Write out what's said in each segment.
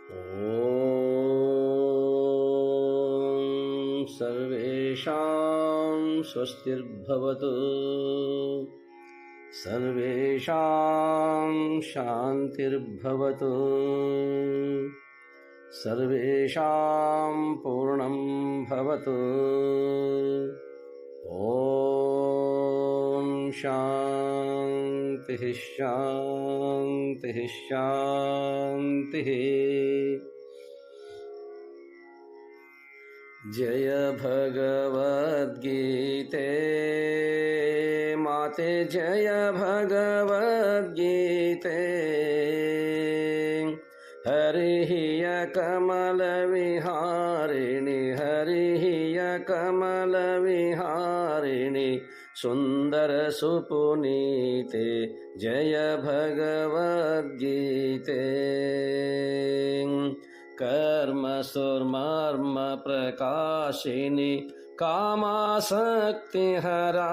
ॐ सर्वेषां स्वस्तिर्भवतु, सर्वेषां शान्तिर्भवतु, सर्वेषां पूर्णं भवतु। ॐ शान्तिः शान्तिः शान्तिः। जय भगवद्गीते माते, जय भगवद्गीते। हरिः कमलविहारिणि, हरिः कमलविहारिणि, सुन्दरसुपुनीते। जय भगवद्गीते। कर्मसुमर्म प्रकाशिनि, कामासक्तिहरा,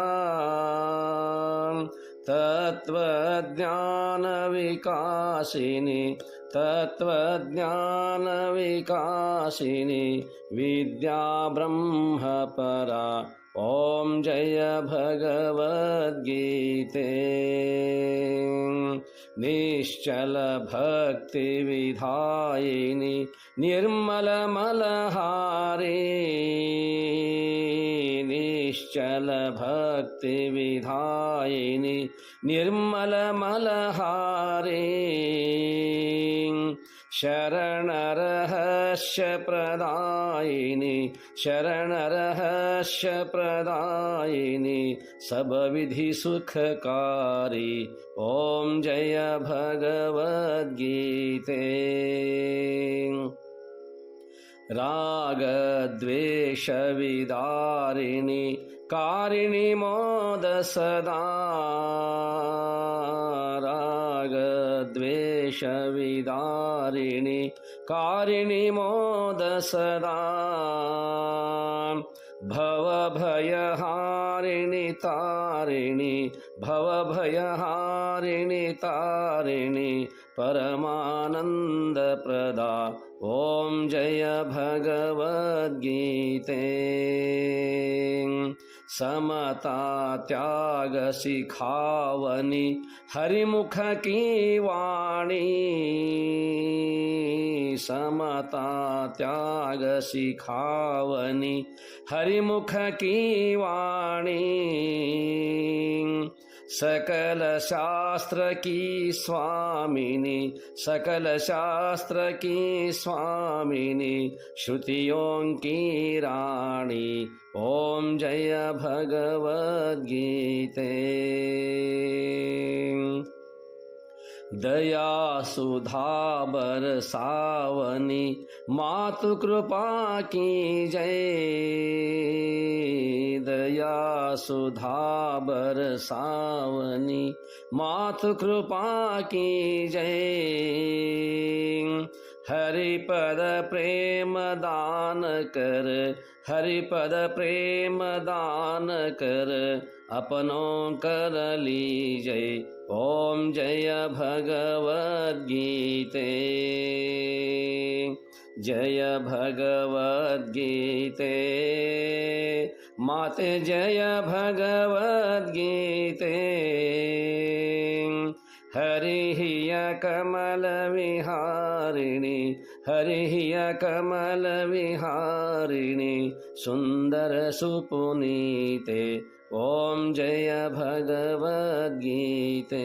तत्त्वज्ञानविकासिनि, तत्त्वज्ञानविकासिनि, विद्या ब्रह्मपरा। ॐ जय भगवद्गीते। निश्चलभक्तिविधायिनि, निर्मलमलहारी, निश्चलभक्तिविधायिनि, निर्मलमलहारी, शरणरहस्यप्रदायिनि, शरणरहस्यप्रदायिनि, सबविधिसुखकारी। ॐ जय भगवद्गीते। रागद्वेषविदारिणि, कारिणि मोद सदा, रागद्वेषविदारिणि, कारिणि मोद सदा, भवभयहारिणि तारिणि, भवभयहारिणि तारिणि, परमानन्दप्रदा। ॐ जय भगवद्गीते। समता त्याग सिखावनी, हरिमुख की वाणी, समता त्याग सिखावनी, हरिमुख की वाणी, सकल शास्त्र की स्वामिनी, सकल शास्त्र की स्वामिनी, श्रुतियों की रानी। ॐ जय भगवद्गीते। दया सुधा बरसावनी, मातु कृपा की जय, दया सुधा बरसावनी, मातु कृपा की जय। हरिपद प्रेम दान कर, हरिपद प्रेम दान कर, अपनों कर लीजय। ॐ जय भगवद्गीते। जय भगवद्गीते माते, जय भगवद्गीते। हरिः कमलविहारिणि, हरिः कमलविहारिणि, ॐ जय भगवद्गीते।